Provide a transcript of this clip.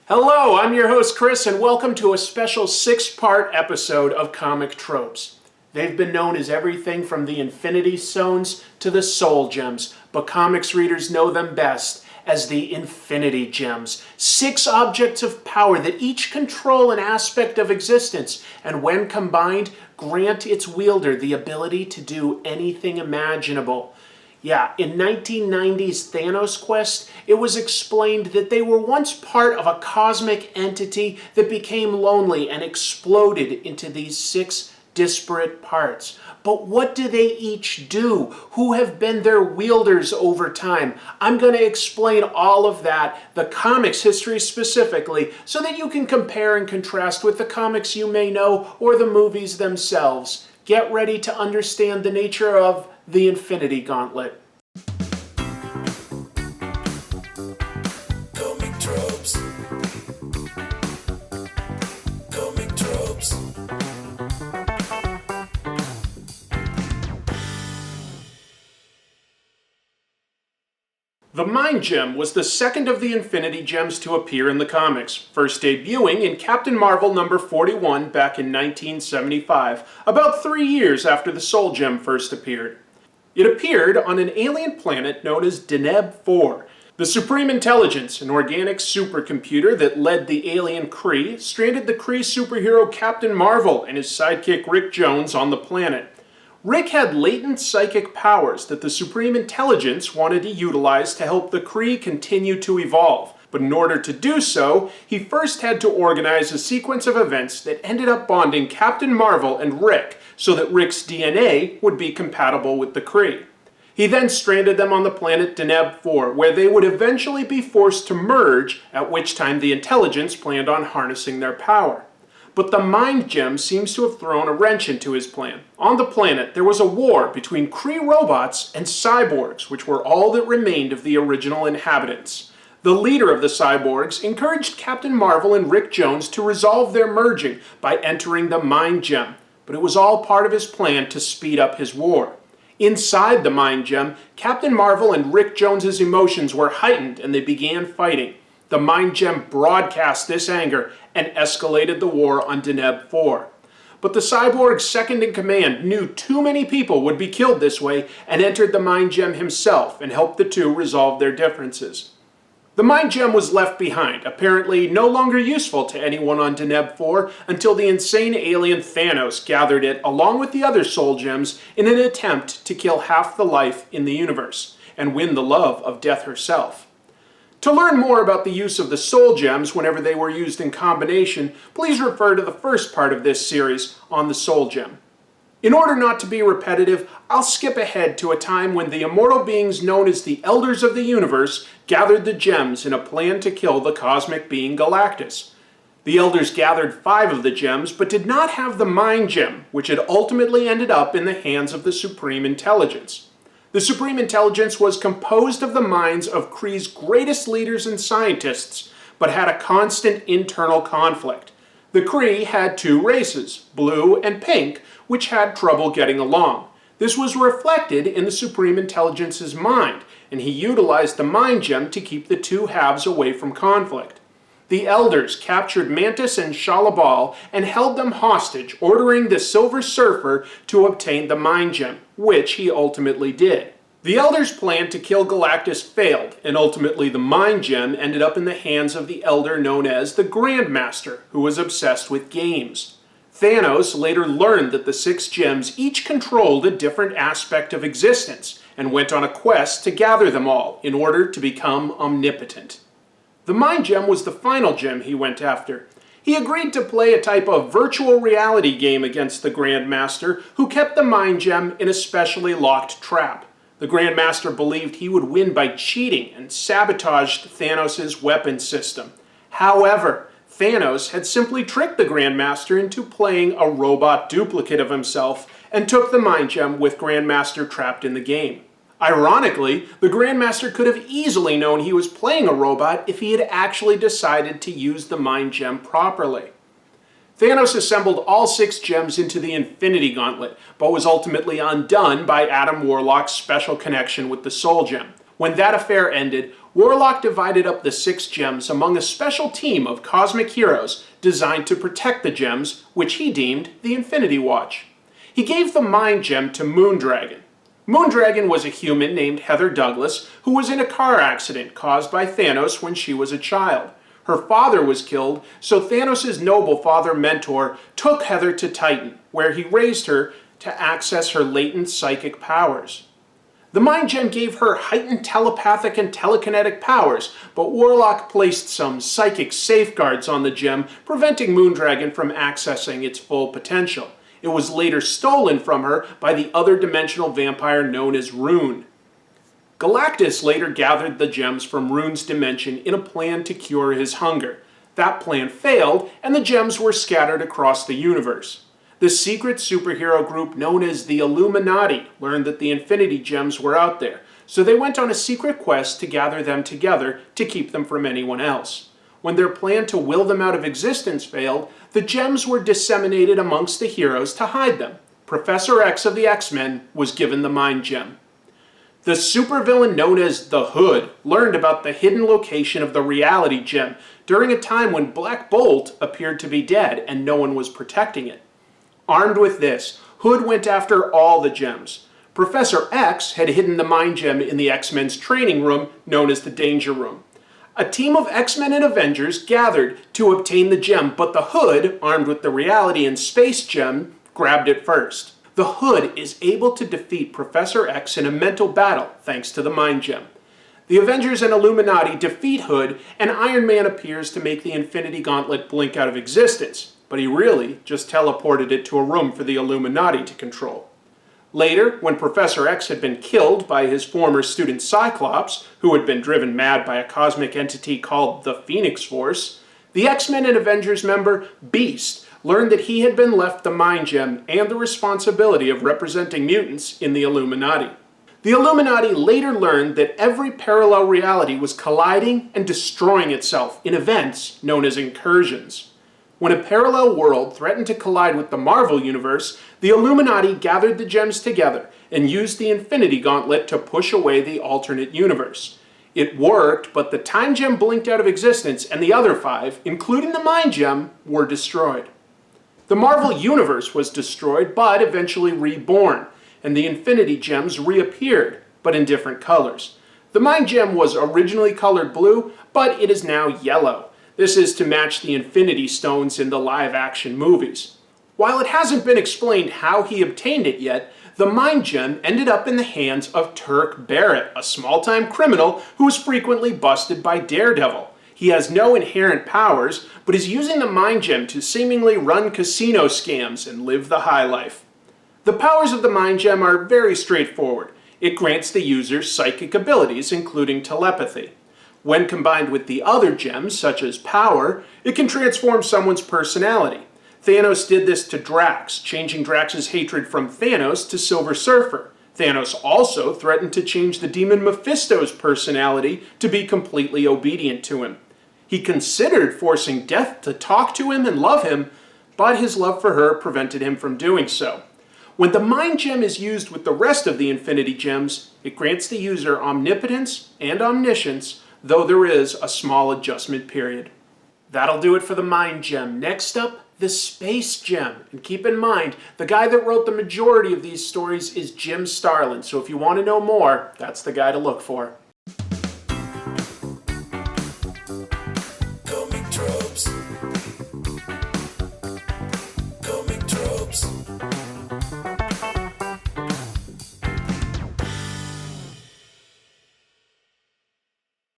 Hello, I'm your host Chris, and welcome to a special 6-part episode of Comic Tropes. They've been known as everything from the Infinity Stones to the Soul Gems, but comics readers know them best as the Infinity Gems. 6 objects of power that each control an aspect of existence, and when combined, grant its wielder the ability to do anything imaginable. Yeah, in 1990's Thanos quest, it was explained that they were once part of a cosmic entity that became lonely and exploded into these 6 disparate parts. But what do they each do? Who have been their wielders over time? I'm going to explain all of that, the comics history specifically, so that you can compare and contrast with the comics you may know or the movies themselves. Get ready to understand the nature of the Infinity Gauntlet. Comic Tropes. Comic Tropes. The Mind Gem was the second of the Infinity Gems to appear in the comics, first debuting in Captain Marvel number 41 back in 1975, about 3 years after the Soul Gem first appeared. It appeared on an alien planet known as Deneb 4. The Supreme Intelligence, an organic supercomputer that led the alien Kree, stranded the Kree superhero Captain Marvel and his sidekick Rick Jones on the planet. Rick had latent psychic powers that the Supreme Intelligence wanted to utilize to help the Kree continue to evolve. But in order to do so, he first had to organize a sequence of events that ended up bonding Captain Marvel and Rick so that Rick's DNA would be compatible with the Kree. He then stranded them on the planet Deneb 4, where they would eventually be forced to merge, at which time the Intelligence planned on harnessing their power. But the Mind Gem seems to have thrown a wrench into his plan. On the planet, there was a war between Kree robots and cyborgs, which were all that remained of the original inhabitants. The leader of the cyborgs encouraged Captain Marvel and Rick Jones to resolve their merging by entering the Mind Gem, but it was all part of his plan to speed up his war. Inside the Mind Gem, Captain Marvel and Rick Jones's emotions were heightened and they began fighting. The Mind Gem broadcast this anger and escalated the war on Deneb 4. But the cyborg's second-in-command knew too many people would be killed this way and entered the Mind Gem himself and helped the two resolve their differences. The Mind Gem was left behind, apparently no longer useful to anyone on Deneb 4 until the insane alien Thanos gathered it along with the other Soul Gems in an attempt to kill half the life in the universe and win the love of Death herself. To learn more about the use of the Soul Gems whenever they were used in combination, please refer to the first part of this series on the Soul Gem. In order not to be repetitive, I'll skip ahead to a time when the immortal beings known as the Elders of the Universe gathered the gems in a plan to kill the cosmic being Galactus. The Elders gathered 5 of the gems, but did not have the Mind Gem, which had ultimately ended up in the hands of the Supreme Intelligence. The Supreme Intelligence was composed of the minds of Kree's greatest leaders and scientists, but had a constant internal conflict. The Kree had 2 races, blue and pink, which had trouble getting along. This was reflected in the Supreme Intelligence's mind, and he utilized the Mind Gem to keep the 2 halves away from conflict. The Elders captured Mantis and Shalabal and held them hostage, ordering the Silver Surfer to obtain the Mind Gem, which he ultimately did. The Elders' plan to kill Galactus failed, and ultimately the Mind Gem ended up in the hands of the Elder known as the Grandmaster, who was obsessed with games. Thanos later learned that the 6 gems each controlled a different aspect of existence, and went on a quest to gather them all in order to become omnipotent. The Mind Gem was the final gem he went after. He agreed to play a type of virtual reality game against the Grandmaster, who kept the Mind Gem in a specially locked trap. The Grandmaster believed he would win by cheating and sabotaged Thanos' weapon system. However, Thanos had simply tricked the Grandmaster into playing a robot duplicate of himself and took the Mind Gem with Grandmaster trapped in the game. Ironically, the Grandmaster could have easily known he was playing a robot if he had actually decided to use the Mind Gem properly. Thanos assembled all 6 gems into the Infinity Gauntlet, but was ultimately undone by Adam Warlock's special connection with the Soul Gem. When that affair ended, Warlock divided up the 6 gems among a special team of cosmic heroes designed to protect the gems, which he deemed the Infinity Watch. He gave the Mind Gem to Moondragon. Moondragon was a human named Heather Douglas who was in a car accident caused by Thanos when she was a child. Her father was killed, so Thanos' noble father mentor took Heather to Titan, where he raised her to access her latent psychic powers. The Mind Gem gave her heightened telepathic and telekinetic powers, but Warlock placed some psychic safeguards on the gem, preventing Moondragon from accessing its full potential. It was later stolen from her by the other dimensional vampire known as Rune. Galactus later gathered the gems from Rune's dimension in a plan to cure his hunger. That plan failed, and the gems were scattered across the universe. The secret superhero group known as the Illuminati learned that the Infinity Gems were out there, so they went on a secret quest to gather them together to keep them from anyone else. When their plan to will them out of existence failed, the gems were disseminated amongst the heroes to hide them. Professor X of the X-Men was given the Mind Gem. The supervillain known as the Hood learned about the hidden location of the Reality Gem during a time when Black Bolt appeared to be dead and no one was protecting it. Armed with this, Hood went after all the gems. Professor X had hidden the Mind Gem in the X-Men's training room known as the Danger Room. A team of X-Men and Avengers gathered to obtain the gem, but the Hood, armed with the Reality and Space Gem, grabbed it first. The Hood is able to defeat Professor X in a mental battle thanks to the Mind Gem. The Avengers and Illuminati defeat Hood, and Iron Man appears to make the Infinity Gauntlet blink out of existence, but he really just teleported it to a room for the Illuminati to control. Later, when Professor X had been killed by his former student Cyclops, who had been driven mad by a cosmic entity called the Phoenix Force, the X-Men and Avengers member Beast learned that he had been left the Mind Gem and the responsibility of representing mutants in the Illuminati. The Illuminati later learned that every parallel reality was colliding and destroying itself in events known as incursions. When a parallel world threatened to collide with the Marvel Universe, the Illuminati gathered the gems together and used the Infinity Gauntlet to push away the alternate universe. It worked, but the Time Gem blinked out of existence and the other 5, including the Mind Gem, were destroyed. The Marvel Universe was destroyed, but eventually reborn, and the Infinity Gems reappeared, but in different colors. The Mind Gem was originally colored blue, but it is now yellow. This is to match the Infinity Stones in the live-action movies. While it hasn't been explained how he obtained it yet, the Mind Gem ended up in the hands of Turk Barrett, a small-time criminal who is frequently busted by Daredevil. He has no inherent powers, but is using the Mind Gem to seemingly run casino scams and live the high life. The powers of the Mind Gem are very straightforward. It grants the user psychic abilities, including telepathy. When combined with the other gems, such as power, it can transform someone's personality. Thanos did this to Drax, changing Drax's hatred from Thanos to Silver Surfer. Thanos also threatened to change the demon Mephisto's personality to be completely obedient to him. He considered forcing Death to talk to him and love him, but his love for her prevented him from doing so. When the Mind Gem is used with the rest of the Infinity Gems, it grants the user omnipotence and omniscience, though there is a small adjustment period. That'll do it for the Mind Gem. Next up, the Space Gem. And keep in mind, the guy that wrote the majority of these stories is Jim Starlin, so if you want to know more, that's the guy to look for.